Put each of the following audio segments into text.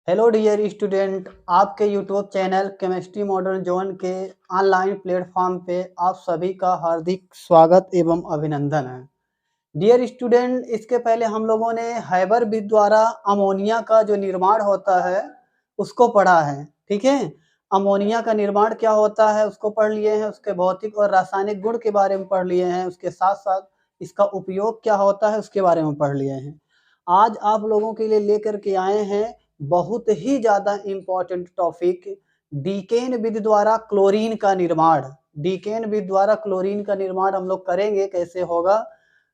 Hello dear student, आपके YouTube channel chemistry modern zone के online platform पे आप सभी का हार्दिक स्वागत एवं अभिनंदन है। डियर स्टूडेंट, इसके पहले हम लोगों ने हाइबरबिद द्वारा अमोनिया का जो निर्माण होता है उसको पढ़ा है। ठीक है, अमोनिया का निर्माण क्या होता है उसको पढ़ लिए हैं, उसके भौतिक और रासायनिक गुण के बारे में पढ़ लिए हैं, उसके साथ साथ इसका उपयोग क्या होता है उसके बारे में पढ़ लिए हैं। आज आप लोगों के लिए लेकर के आए हैं बहुत ही ज़्यादा इम्पोर्टेंट टॉपिक, डीकेन विधि द्वारा क्लोरीन का निर्माण। डीकेन विधि द्वारा क्लोरीन का निर्माण हम लोग करेंगे, कैसे होगा।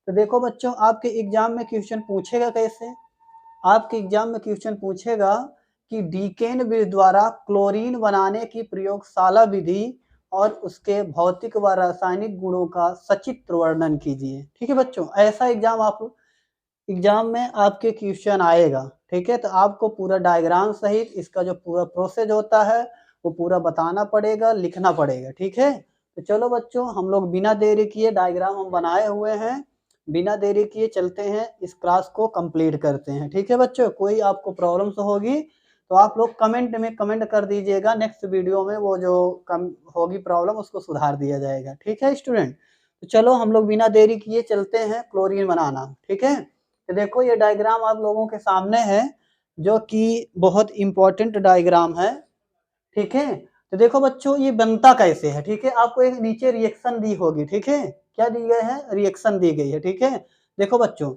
तो देखो बच्चों, आपके एग्जाम में क्वेश्चन पूछेगा कैसे, आपके एग्जाम में क्वेश्चन पूछेगा कि डीकेन विधि द्वारा क्लोरीन बनाने की प्रयोगशाला विधि और उसके भौतिक व रासायनिक गुणों का सचित्र वर्णन कीजिए। ठीक है बच्चों, ऐसा एग्जाम में आपके क्वेश्चन आएगा। ठीक है, तो आपको पूरा डायग्राम सहित इसका जो पूरा प्रोसेस होता है वो पूरा बताना पड़ेगा, लिखना पड़ेगा। ठीक है, तो चलो बच्चों, हम लोग बिना देरी किए डायग्राम हम बनाए हुए हैं, बिना देरी किए चलते हैं, इस क्लास को कंप्लीट करते हैं। ठीक है बच्चों, कोई आपको प्रॉब्लम्स होगी तो आप लोग कमेंट में कमेंट कर दीजिएगा, नेक्स्ट वीडियो में वो जो कम होगी प्रॉब्लम उसको सुधार दिया जाएगा। ठीक है स्टूडेंट, तो चलो हम लोग बिना देरी किए चलते हैं क्लोरीन बनाना। ठीक है, तो देखो ये डायग्राम आप लोगों के सामने है जो कि बहुत इंपॉर्टेंट डायग्राम है। ठीक है, तो देखो बच्चों ये बनता कैसे है। ठीक है, आपको एक नीचे रिएक्शन दी होगी। ठीक है, क्या दी गई है, रिएक्शन दी गई है। ठीक है, देखो बच्चों,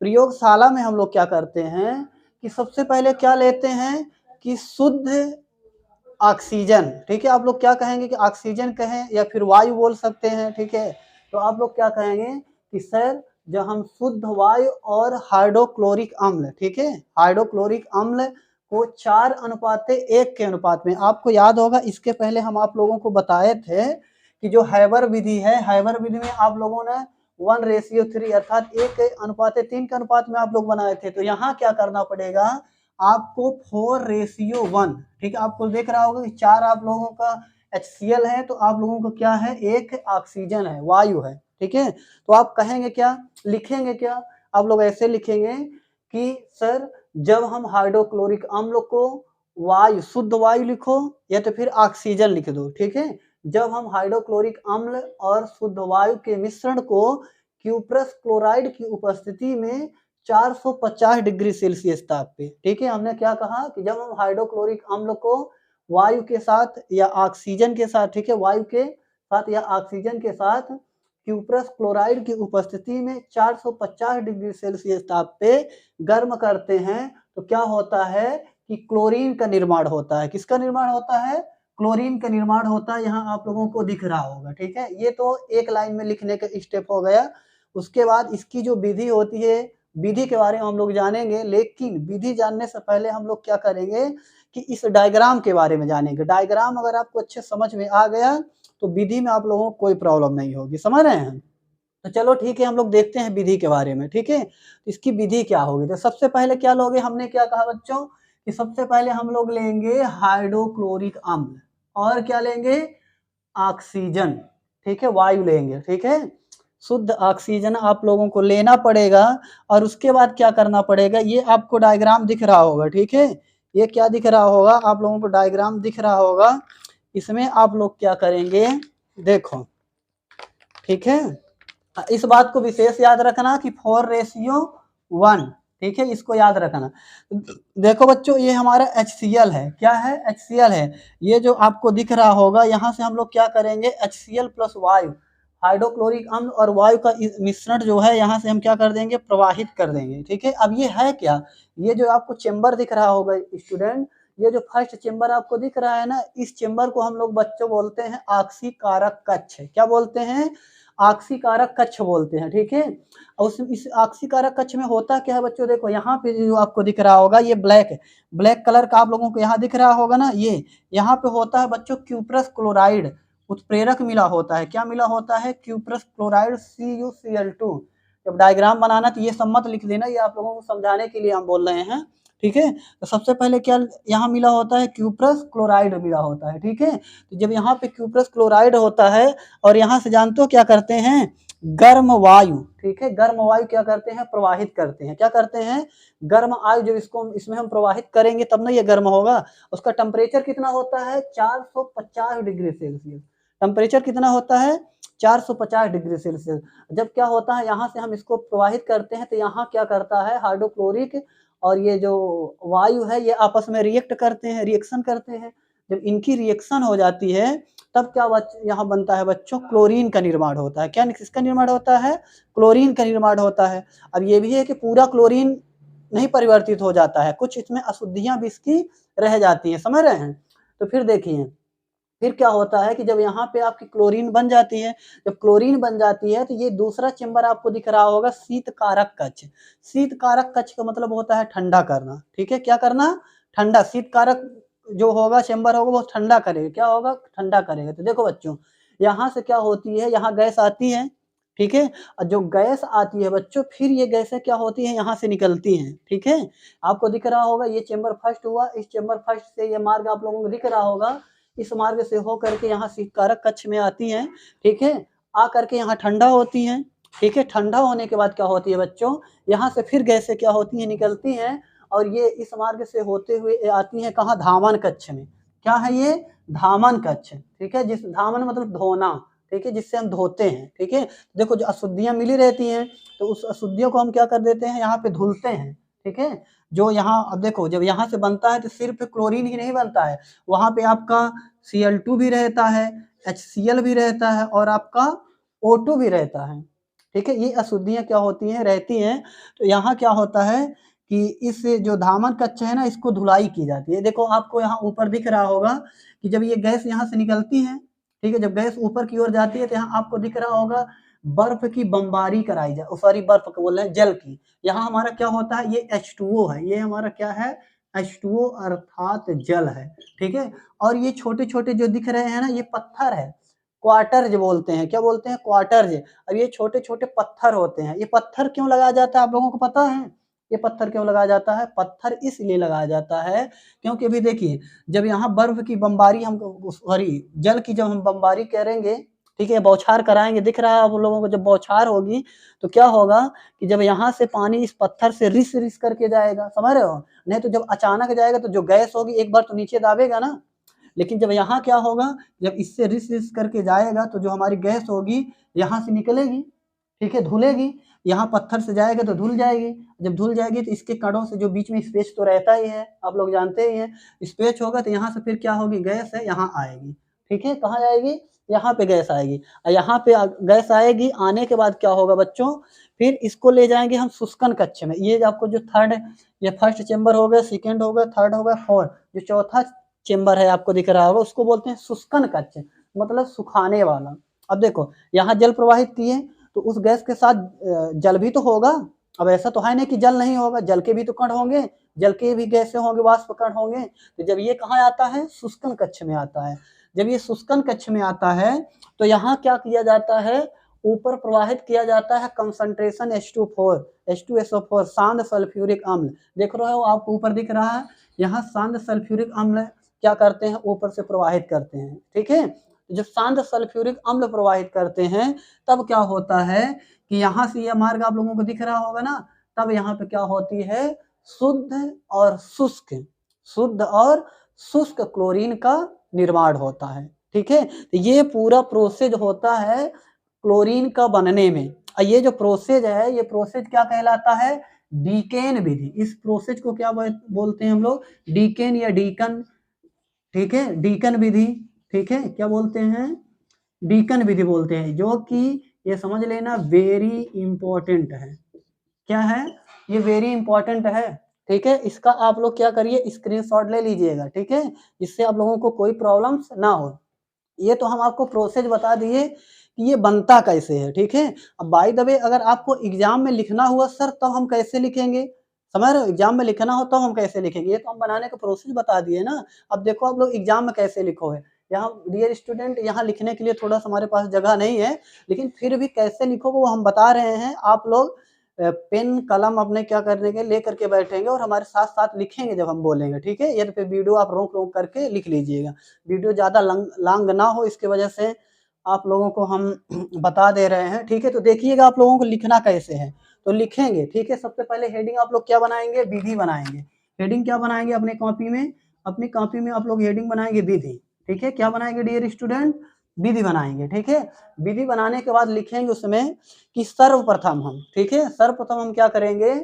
प्रयोगशाला में हम लोग क्या करते हैं कि सबसे पहले क्या लेते हैं कि शुद्ध ऑक्सीजन। ठीक है, आप लोग क्या कहेंगे कि ऑक्सीजन कहें या फिर वायु बोल सकते हैं। ठीक है, तो आप लोग क्या कहेंगे कि सर जब हम शुद्ध वायु और हाइड्रोक्लोरिक अम्ल, ठीक है, हाइड्रोक्लोरिक अम्ल को 4:1 के अनुपात में, आपको याद होगा इसके पहले हम आप लोगों को बताए थे कि जो हैबर विधि है, हैबर विधि में आप लोगों ने 1:3 अर्थात 1:3 के अनुपात में आप लोग बनाए थे। तो यहाँ क्या करना पड़ेगा आपको 4:1। ठीक है, आपको देख रहा होगा कि 4 आप लोगों का HCl है, तो आप लोगों को क्या है, 1 ऑक्सीजन है, वायु है। ठीक है, तो आप कहेंगे क्या, लिखेंगे क्या, आप लोग ऐसे लिखेंगे कि सर जब हम हाइड्रोक्लोरिक अम्ल को वायु, शुद्ध वायु लिखो या तो फिर ऑक्सीजन लिख दो। ठीक है, जब हम हाइड्रोक्लोरिक अम्ल और शुद्ध वायु के मिश्रण को क्यूप्रस क्लोराइड की उपस्थिति में 450 डिग्री सेल्सियस ताप पे, ठीक है, हमने क्या कहा कि जब हम हाइड्रोक्लोरिक अम्ल को वायु के साथ या ऑक्सीजन के साथ, ठीक है, वायु के साथ या ऑक्सीजन के साथ क्यूप्रस क्लोराइड की उपस्थिति में 450 डिग्री सेल्सियस ताप पे गर्म करते हैं तो क्या होता है कि क्लोरीन का निर्माण होता है। किसका निर्माण होता है, क्लोरीन का निर्माण होता है। यहाँ आप लोगों को दिख रहा होगा। ठीक है, ये तो एक लाइन में लिखने का स्टेप हो गया। उसके बाद इसकी जो विधि होती है, विधि के बारे में हम लोग जानेंगे, लेकिन विधि जानने से पहले हम लोग क्या करेंगे कि इस डायग्राम के बारे में जानेंगे। डायग्राम अगर आपको अच्छे समझ में आ गया तो विधि में आप लोगों को कोई प्रॉब्लम नहीं होगी, समझ रहे हैं। तो चलो ठीक है, हम लोग देखते हैं विधि के बारे में। ठीक है, इसकी विधि क्या होगी, तो सबसे पहले क्या लोगे, हमने क्या कहा बच्चों कि सबसे पहले हम लोग लेंगे हाइड्रोक्लोरिक अम्ल और क्या लेंगे, ऑक्सीजन। ठीक है, वायु लेंगे। ठीक है, शुद्ध ऑक्सीजन आप लोगों को लेना पड़ेगा और उसके बाद क्या करना पड़ेगा, ये आपको डायग्राम दिख रहा होगा। ठीक है, ये क्या दिख रहा होगा, आप लोगों को डायग्राम दिख रहा होगा। इसमें आप लोग क्या करेंगे, देखो। ठीक है, इस बात को विशेष याद रखना कि 4:1। ठीक है, इसको याद रखना। देखो बच्चों, ये हमारा HCl है, क्या है, HCl है। ये जो आपको दिख रहा होगा, यहाँ से हम लोग क्या करेंगे, HCl प्लस वायु, हाइड्रोक्लोरिक अम्ल और वायु का मिश्रण जो है यहाँ से हम क्या कर देंगे, प्रवाहित कर देंगे। ठीक है, अब ये है क्या, ये जो आपको चेम्बर दिख रहा होगा स्टूडेंट, ये जो फर्स्ट चेम्बर आपको दिख रहा है ना, इस चेम्बर को हम लोग बच्चों बोलते हैं ऑक्सीकारक कक्ष। क्या बोलते हैं, ऑक्सीकारक कक्ष बोलते हैं। ठीक है, और इस ऑक्सीकारक कक्ष में होता क्या है बच्चों, देखो यहाँ पे जो आपको दिख रहा होगा, ये ब्लैक कलर का आप लोगों को यहाँ दिख रहा होगा ना, ये यहाँ पे होता है बच्चों क्यूप्रस क्लोराइड, उत्प्रेरक मिला होता है। क्या मिला होता है, क्यूप्रस क्लोराइड CuCl2। जब डायग्राम बनाना तो ये सब मत लिख देना, ये आप लोगों को समझाने के लिए हम बोल रहे हैं। ठीक है, तो सबसे पहले क्या यहाँ मिला होता है, क्यूप्रस क्लोराइड मिला होता है। ठीक है, तो जब यहाँ पे क्यूप्रस क्लोराइड होता है और यहाँ से जानते हो क्या करते हैं गर्म वायु, ठीक है, गर्म वायु क्या करते हैं, प्रवाहित करते हैं, क्या करते हैं, गर्म वायु जब इसमें हम प्रवाहित करेंगे तब ना ये गर्म होगा। उसका टेम्परेचर कितना होता है, 450 डिग्री सेल्सियस। टेम्परेचर कितना होता है, 450 डिग्री सेल्सियस। जब क्या होता है, यहाँ से हम इसको प्रवाहित करते हैं तो यहाँ क्या करता है, हाइड्रोक्लोरिक और ये जो वायु है ये आपस में रिएक्ट करते हैं, रिएक्शन करते हैं। जब इनकी रिएक्शन हो जाती है तब क्या यहाँ बनता है बच्चों, क्लोरीन का निर्माण होता है। क्या किसका निर्माण होता है, क्लोरीन का निर्माण होता है। अब ये भी है कि पूरा क्लोरीन नहीं परिवर्तित हो जाता है, कुछ इसमें अशुद्धियां भी इसकी रह जाती हैं, समझ रहे हैं। तो फिर देखिए फिर क्या होता है कि जब यहाँ पे आपकी क्लोरीन बन जाती है, जब क्लोरीन बन जाती है तो ये दूसरा चेंबर आपको दिख रहा होगा, शीत कारक कक्ष। शीत कारक कक्ष का मतलब होता है ठंडा करना, ठीक है, क्या करना, ठंडा। शीत कारक जो होगा चेंबर होगा वो ठंडा करेगा, क्या होगा, ठंडा करेगा। तो देखो बच्चों यहाँ से क्या होती है, यहाँ गैस आती है, ठीक है, और जो गैस आती है बच्चों फिर ये गैसें क्या होती है, यहाँ से निकलती हैं, ठीक है। आपको दिख रहा होगा ये चेंबर फर्स्ट हुआ, इस चेंबर फर्स्ट से ये मार्ग आप लोगों को दिख रहा होगा, इस मार्ग से हो करके यहाँ शीतकारक कक्ष में आती हैं, ठीक है, आ करके यहाँ ठंडा होती हैं, ठीक है। ठंडा होने के बाद क्या होती है बच्चों, यहाँ से फिर गैसें क्या होती हैं, निकलती हैं, और ये इस मार्ग से होते हुए आती हैं कहाँ, धामन कक्ष में। क्या है ये, धामन कक्ष, ठीक है, जिस धामन मतलब धोना, ठीक है, जिससे हम धोते हैं, ठीक है। देखो जो अशुद्धियां मिली रहती हैं तो उस अशुद्धियों को हम क्या कर देते हैं, यहाँ पे धुलते हैं, ठीक है। जो यहाँ अब देखो जब यहाँ से बनता है तो सिर्फ क्लोरीन ही नहीं बनता है, वहाँ पे आपका Cl2 भी रहता है, HCl भी रहता है और आपका O2 भी रहता है, ठीक है। ये अशुद्धियां क्या होती हैं, रहती हैं। तो यहाँ क्या होता है कि इस जो धामन कक्ष है ना इसको धुलाई की जाती है। देखो आपको यहाँ ऊपर दिख रहा होगा कि जब ये गैस यहाँ से निकलती है, ठीक है, जब गैस ऊपर की ओर जाती है तो यहाँ आपको दिख रहा होगा बर्फ की बमबारी कराई जाए, सॉरी बर्फ को बोल रहे हैं, जल की। यहाँ हमारा क्या होता है, ये H2O है, ये हमारा क्या है, H2O अर्थात जल है, ठीक है। और ये छोटे छोटे जो दिख रहे हैं ना ये पत्थर है, क्वार्टर्ज बोलते हैं, क्या बोलते हैं, क्वार्टर्ज। अब ये छोटे छोटे पत्थर होते हैं। ये पत्थर क्यों लगाया जाता है आप लोगों को पता है, ये पत्थर क्यों लगाया जाता है, पत्थर इसलिए लगाया जाता है क्योंकि अभी देखिए जब यहाँ बर्फ की बमबारी हम सॉरी जल की जब हम बमबारी करेंगे, ठीक है, बौछार कराएंगे, दिख रहा है आप लोगों को, जब बौछार होगी तो क्या होगा कि जब यहाँ से पानी इस पत्थर से रिस रिस करके जाएगा, समझ रहे हो, नहीं तो जब अचानक जाएगा तो जो गैस होगी एक बार तो नीचे दाबेगा ना, लेकिन जब यहाँ क्या होगा, जब इससे रिस रिस करके जाएगा तो जो हमारी गैस होगी यहाँ से निकलेगी, ठीक है, धुलेगी, यहाँ पत्थर से जाएगा तो धुल जाएगी, जब धुल जाएगी तो इसके कणों से जो बीच में स्पेस तो रहता ही है, आप लोग जानते ही हैं, स्पेस होगा तो यहाँ से फिर क्या होगी, गैस है यहाँ आएगी, ठीक है, कहाँ आएगी, यहाँ पे गैस आएगी, और यहाँ पे गैस आएगी, आने के बाद क्या होगा बच्चों, फिर इसको ले जाएंगे हम शुष्कन कक्ष में। ये आपको जो थर्ड, ये फर्स्ट चेंबर हो गया, सेकेंड हो गया, थर्ड हो गया, फोर्थ, जो चौथा चेंबर है आपको दिख रहा होगा उसको बोलते हैं शुष्कन कक्ष, मतलब सुखाने वाला। अब देखो यहाँ जल प्रवाहित किए तो उस गैस के साथ जल भी तो होगा। अब ऐसा तो है नहीं कि जल नहीं होगा, जल के भी तो कण होंगे, जल के भी गैसें होंगे, वाष्प कण होंगे। तो जब ये कहाँ आता है, शुष्कन कक्ष में आता है। जब ये शुष्कन कक्ष में आता है तो यहाँ क्या किया जाता है, ऊपर प्रवाहित किया जाता है कंसंट्रेशन H2SO4 शांत सल्फ्यूरिक अम्ल, देख रहे हो आपको ऊपर दिख रहा है, यहाँ शांत सल्फ्यूरिक अम्ल क्या करते हैं, ऊपर से प्रवाहित करते हैं, ठीक है। जब शांत सल्फ्यूरिक अम्ल प्रवाहित करते हैं तब क्या होता है कि यहाँ से यह मार्ग आप लोगों को दिख रहा होगा ना, तब यहाँ पे क्या होती है, शुद्ध और शुष्क क्लोरीन का निर्माण होता है, ठीक है। तो ये पूरा प्रोसेस होता है क्लोरीन का बनने में। और ये जो प्रोसेस है ये प्रोसेस क्या कहलाता है, डीकेन विधि। इस प्रोसेस को क्या बोलते हैं हम लोग, डीकेन या डीकन, ठीक है, डीकन विधि, ठीक है, क्या बोलते हैं, डीकन विधि बोलते हैं, जो कि ये समझ लेना वेरी इंपॉर्टेंट है। क्या है, ये वेरी इंपॉर्टेंट है, ठीक है। इसका आप लोग क्या करिए, स्क्रीनशॉट ले लीजिएगा, ठीक है, इससे आप लोगों को कोई प्रॉब्लम्स ना हो। ये तो हम आपको प्रोसेस बता दिए कि ये बनता कैसे है, ठीक है। अब बाय द वे अगर आपको एग्जाम में लिखना हुआ सर तब हम कैसे लिखेंगे, समझ रहे हो, एग्जाम में लिखना हो तो हम कैसे लिखेंगे, ये तो हम बनाने का प्रोसेस बता दिए ना। अब देखो आप लोग एग्जाम में कैसे लिखोगे, यहाँ डियर स्टूडेंट यहाँ लिखने के लिए थोड़ा सा हमारे पास जगह नहीं है, लेकिन फिर भी कैसे लिखोगे वो हम बता रहे हैं। आप लोग पेन कलम अपने क्या करने के ले करके बैठेंगे और हमारे साथ साथ लिखेंगे जब हम बोलेंगे, ठीक है। ये तो फिर वीडियो आप रोक रोक करके लिख लीजिएगा, वीडियो ज़्यादा लॉन्ग ना हो इसके वजह से आप लोगों को हम बता दे रहे हैं, ठीक है। तो देखिएगा आप लोगों को लिखना कैसे है, तो लिखेंगे, ठीक है। सबसे पहले हेडिंग आप लोग क्या बनाएंगे, विधि बनाएंगे। हेडिंग क्या बनाएंगे अपने कॉपी में, अपनी कॉपी में आप लोग हेडिंग बनाएंगे विधि, ठीक है। क्या बनाएंगे डियर स्टूडेंट, विधि बनाएंगे, ठीक है। विधि बनाने के बाद लिखेंगे उसमें कि सर्वप्रथम हम, ठीक है, सर्वप्रथम हम क्या करेंगे,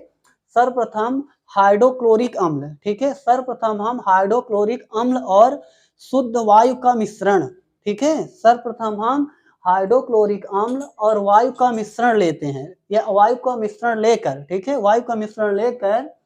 सर्वप्रथम हाइड्रोक्लोरिक अम्ल, ठीक है, सर्वप्रथम हम हाइड्रोक्लोरिक अम्ल और शुद्ध वायु का मिश्रण, ठीक है, सर्वप्रथम हम हाइड्रोक्लोरिक अम्ल और वायु का मिश्रण लेते हैं, या वायु का मिश्रण लेकर, ठीक है, वायु का मिश्रण लेकर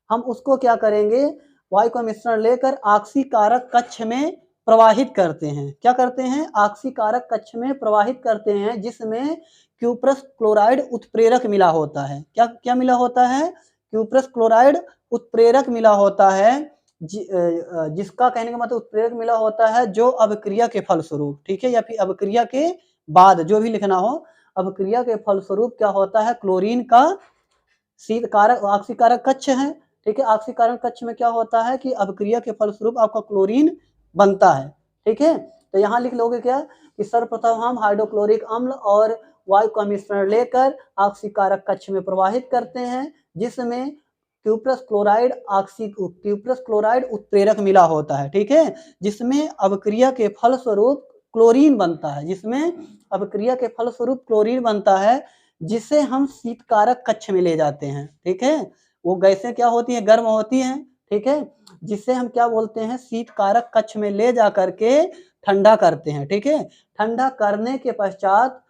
हम उसको क्या करेंगे, वायु का मिश्रण लेकर ऑक्सीकारक कक्ष में प्रवाहित करते हैं। क्या करते हैं, ऑक्सीकारक कक्ष में प्रवाहित करते हैं, जिसमें क्यूप्रस क्लोराइड उत्प्रेरक मिला होता है। क्या क्या मिला होता है, क्यूप्रस क्लोराइड उत्प्रेरक मिला होता है, जिसका कहने का मतलब उत्प्रेरक मिला होता है जो अभिक्रिया के फलस्वरूप, ठीक है, या फिर अभिक्रिया के बाद, जो भी लिखना हो, अभिक्रिया के फलस्वरूप क्या होता है, क्लोरीन का शीतकारक ऑक्सीकारक कक्ष है, ठीक है। ऑक्सीकारक कक्ष में क्या होता है कि अभिक्रिया के फलस्वरूप आपका क्लोरीन बनता है, ठीक है। तो यहाँ लिख लोगे क्या कि सर्वप्रथम हम हाइड्रोक्लोरिक अम्ल और वायु का मिश्रण लेकर ऑक्सीकारक कक्ष में प्रवाहित करते हैं, जिसमें क्यूप्रस क्लोराइड उत्प्रेरक मिला होता है, ठीक है, जिसमें अभिक्रिया के फलस्वरूप क्लोरीन बनता है, जिसमें अभिक्रिया के फलस्वरूप क्लोरीन बनता है, जिसे हम शीतकारक कक्ष में ले जाते हैं, ठीक है। वो गैसें क्या होती हैं, गर्म होती हैं, ठीक है, जिसे हम क्या बोलते हैं, शीतकारक कक्ष में ले जा करके ठंडा करते हैं, ठीक है। ठंडा करने के पश्चात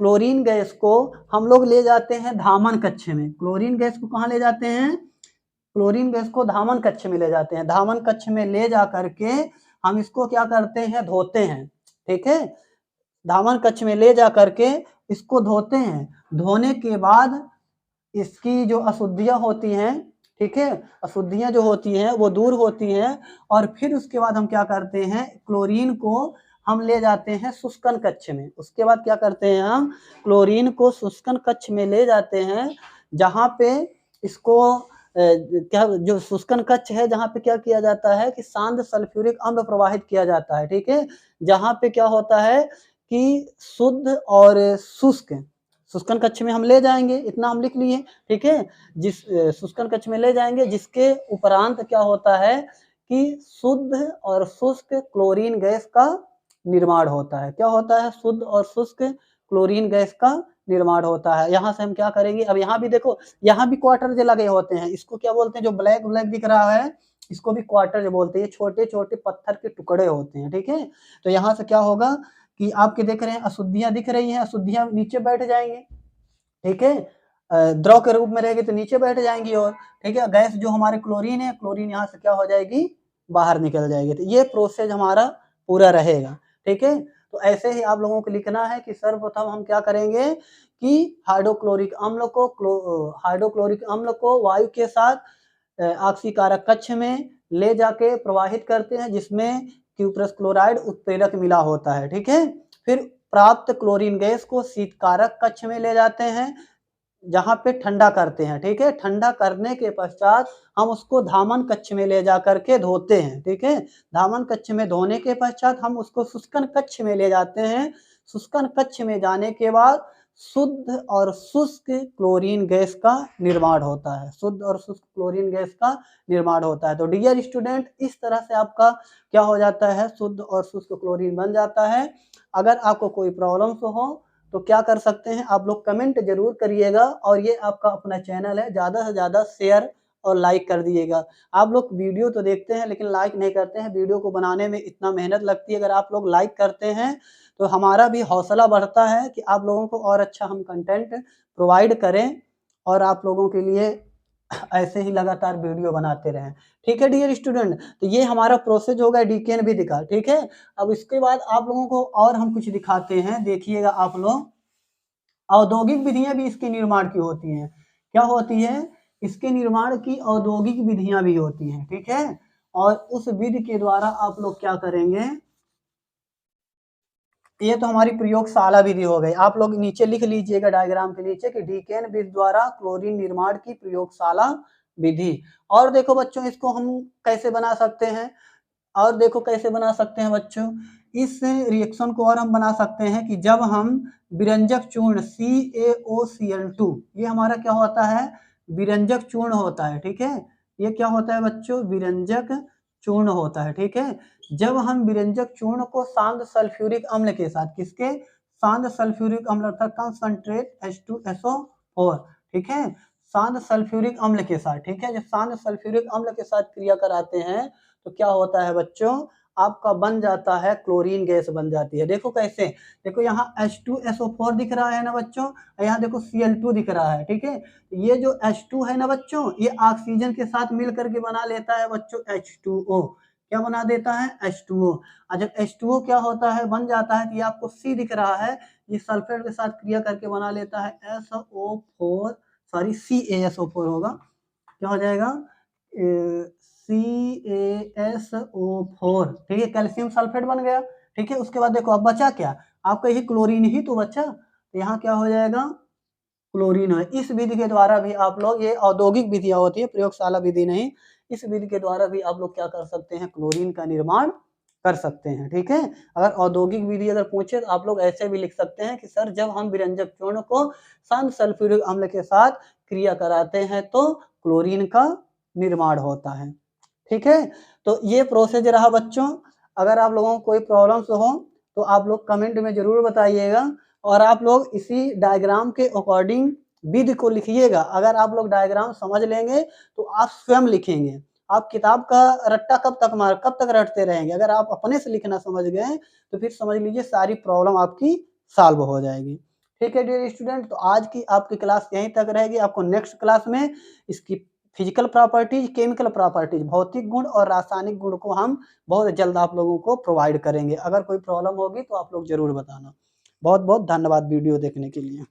क्लोरीन गैस को हम लोग ले जाते हैं धामन कक्ष में। क्लोरीन गैस को कहाँ ले जाते हैं, क्लोरीन गैस को धामन कक्ष में ले जाते हैं। धामन कक्ष में ले जा करके हम इसको क्या करते हैं, धोते हैं, ठीक है। धामन कक्ष में ले जा करके इसको धोते हैं। धोने के बाद इसकी जो अशुद्धियां होती हैं, ठीक है, अशुद्धियां जो होती हैं वो दूर होती हैं, और फिर उसके बाद हम क्या करते हैं, क्लोरीन को हम ले जाते हैं शुष्कन कक्ष में। उसके बाद क्या करते हैं, हम क्लोरीन को शुष्कन कक्ष में ले जाते हैं, जहाँ पे इसको क्या जो शुष्कन कक्ष है, जहाँ पे क्या किया जाता है कि शांत सल्फ्यूरिक अम्ल प्रवाहित किया जाता है, ठीक है। जहाँ पे क्या होता है कि शुद्ध और शुष्क, शुष्कन कक्ष में हम ले जाएंगे, इतना हम लिख लिए, ठीक है। जिस शुष्कन कक्ष में ले जाएंगे, जिसके उपरांत क्या होता है कि शुद्ध और शुष्क क्लोरीन गैस का निर्माण होता है। क्या होता है, शुद्ध और शुष्क क्लोरीन गैस का निर्माण होता है। यहाँ से हम क्या करेंगे, अब यहाँ भी देखो, यहाँ भी क्वार्टर जो लगे होते हैं, इसको क्या बोलते हैं, जो ब्लैक ब्लैक दिख रहा है, इसको भी क्वार्टर जो बोलते हैं। छोटे छोटे पत्थर के टुकड़े होते हैं, ठीक है। तो यहाँ से क्या होगा कि आपके देख रहे हैं अशुद्धियां दिख रही हैं, अशुद्धियां नीचे बैठ जाएंगी, ठीक है। द्रव के रूप में रहेगी तो नीचे बैठ जाएंगी, और ठीक है, गैस जो हमारे क्लोरीन है, क्लोरीन यहाँ से क्या हो जाएगी, बाहर निकल जाएगी। तो ये प्रोसेस हमारा पूरा रहेगा, ठीक है। तो ऐसे ही आप लोगों को लिखना है कि सर्वप्रथम हम क्या करेंगे कि हाइड्रोक्लोरिक अम्ल को वायु के साथ ऑक्सीकारक कक्ष में ले जाके प्रवाहित करते हैं, जिसमें क्यूप्रस क्लोराइड उत्प्रेरक मिला होता है, ठीक है। फिर प्राप्त क्लोरीन गैस को शीतकारक कक्ष में ले जाते हैं, जहाँ पे ठंडा करते हैं, ठीक है। ठंडा करने के पश्चात हम उसको धामन कक्ष में ले जा करके धोते हैं, ठीक है। धामन कक्ष में धोने के पश्चात हम उसको शुष्कन कक्ष में ले जाते हैं। शुष्कन कक्ष में जाने के बाद शुद्ध और शुष्क क्लोरीन गैस का निर्माण होता है, शुद्ध और शुष्क क्लोरीन गैस का निर्माण होता है। तो डियर स्टूडेंट, इस तरह से आपका क्या हो जाता है, शुद्ध और शुष्क क्लोरीन बन जाता है। अगर आपको कोई प्रॉब्लम्स हो तो क्या कर सकते हैं, आप लोग कमेंट जरूर करिएगा, और ये आपका अपना चैनल है, ज़्यादा से ज़्यादा शेयर और लाइक कर दिएगा। आप लोग वीडियो तो देखते हैं लेकिन लाइक नहीं करते हैं। वीडियो को बनाने में इतना मेहनत लगती है, अगर आप लोग लाइक करते हैं तो हमारा भी हौसला बढ़ता है कि आप लोगों को और अच्छा हम कंटेंट प्रोवाइड करें, और आप लोगों के लिए ऐसे ही लगातार वीडियो बनाते रहें, ठीक है डियर स्टूडेंट। तो ये हमारा प्रोसेस होगा डीकेएन विधि का, ठीक है। अब इसके बाद आप लोगों को और हम कुछ दिखाते हैं, देखिएगा आप लोग। औद्योगिक विधियां भी इसके निर्माण की होती हैं। क्या होती है, इसके निर्माण की औद्योगिक विधियां भी होती हैं, ठीक है। और उस विधि के द्वारा आप लोग क्या करेंगे, ये तो हमारी प्रयोगशाला विधि हो गई। आप लोग नीचे लिख लीजिएगा डायग्राम के नीचे कि डीकेएन विधि द्वारा क्लोरीन निर्माण की प्रयोगशाला विधि। और देखो बच्चों, इसको हम कैसे बना सकते हैं, और देखो कैसे बना सकते हैं बच्चों, इस रिएक्शन को और हम बना सकते हैं कि जब हम विरंजक चूर्ण CaOCl2, ये हमारा क्या होता है, विरंजक चूर्ण होता है, ठीक है। ये क्या होता है बच्चों, विरंजक चूर्ण होता है, ठीक है। जब हम विरंजक चूर्ण को शांत सल्फ्यूरिक अम्ल के साथ, किसके, शांत सल्फ्यूरिक अम्ल अर्थात कंसंट्रेट H2SO4, ठीक है, शांत सल्फ्यूरिक अम्ल के साथ, ठीक है, जब शांत सल्फ्यूरिक अम्ल के साथ क्रिया कराते हैं तो क्या होता है बच्चों, आपका बन जाता है क्लोरीन गैस बन जाती है। देखो कैसे, देखो यहाँ H2SO4 दिख रहा है ना बच्चों, यहाँ देखो Cl2 दिख रहा है, ठीक है। ये जो H2 है ना बच्चों, ये ऑक्सीजन के साथ मिल करके बना लेता है बच्चों H2O, क्या बना देता है, H2O। और जब H2O क्या होता है, बन जाता है, तो ये आपको C दिख रहा है, ये सल्फेट के साथ क्रिया करके बना लेता है SO4, सॉरी CaSO4 होगा, क्या हो जाएगा CaSO4, ठीक है, कैल्शियम सल्फेट बन गया, ठीक है। उसके बाद देखो अब बचा क्या, आपका यही क्लोरीन ही तो बचा, तो यहाँ क्या हो जाएगा, क्लोरीन है। इस विधि के द्वारा भी आप लोग, ये औद्योगिक विधियां होती है, प्रयोगशाला विधि नहीं, इस विधि के द्वारा भी आप लोग क्या कर सकते हैं, क्लोरीन का निर्माण कर सकते हैं, ठीक है। अगर औद्योगिक विधि अगर पूछे तो आप लोग ऐसे भी लिख सकते हैं कि सर जब हम विरंजक चूर्ण को शांत सल्फ्यूरिक अम्ल के साथ क्रिया कराते हैं तो क्लोरीन का निर्माण होता है, ठीक है। तो ये प्रोसेस रहा बच्चों। अगर आप लोगों को कोई प्रॉब्लम्स हो तो आप लोग कमेंट में जरूर बताइएगा, और आप लोग इसी डायग्राम के अकॉर्डिंग विधि को लिखिएगा। अगर आप लोग डायग्राम समझ लेंगे तो आप स्वयं लिखेंगे, आप किताब का रट्टा कब तक रटते रहेंगे। अगर आप अपने से लिखना समझ गए तो फिर समझ लीजिए सारी प्रॉब्लम आपकी सॉल्व हो जाएगी, ठीक है डियर स्टूडेंट। तो आज की आपकी क्लास यहीं तक रहेगी, आपको नेक्स्ट क्लास में इसकी फिजिकल प्रॉपर्टीज, केमिकल प्रॉपर्टीज, भौतिक गुण और रासायनिक गुण को हम बहुत जल्द आप लोगों को प्रोवाइड करेंगे। अगर कोई प्रॉब्लम होगी तो आप लोग जरूर बताना। बहुत बहुत धन्यवाद वीडियो देखने के लिए।